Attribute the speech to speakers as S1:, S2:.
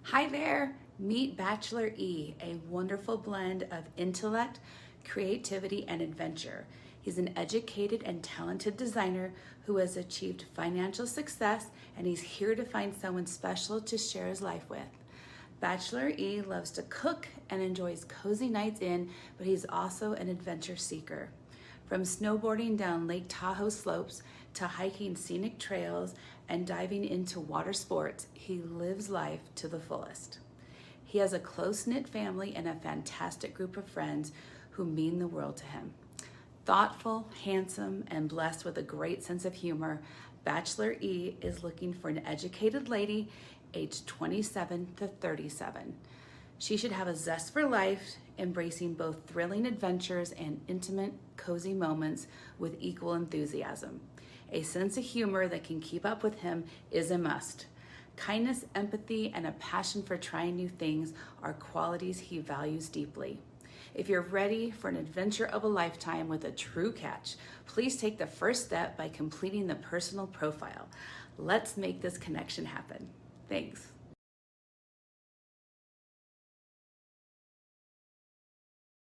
S1: Hi there! Meet Bachelor E, a wonderful blend of intellect, creativity, and adventure. He's an educated and talented designer who has achieved financial success, and he's here to find someone special to share his life with. Bachelor E loves to cook and enjoys cozy nights in, but he's also an adventure seeker. From snowboarding down Lake Tahoe slopes to hiking scenic trails and diving into water sports, he lives life to the fullest. He has a close-knit family and a fantastic group of friends who mean the world to him. Thoughtful, handsome, and blessed with a great sense of humor, Bachelor E is looking for an educated lady aged 27 to 37. She should have a zest for life, embracing both thrilling adventures and intimate, cozy moments with equal enthusiasm. A sense of humor that can keep up with him is a must. Kindness, empathy, and a passion for trying new things are qualities he values deeply. If you're ready for an adventure of a lifetime with a true catch, please take the first step by completing the personal profile. Let's make this connection happen. Thanks.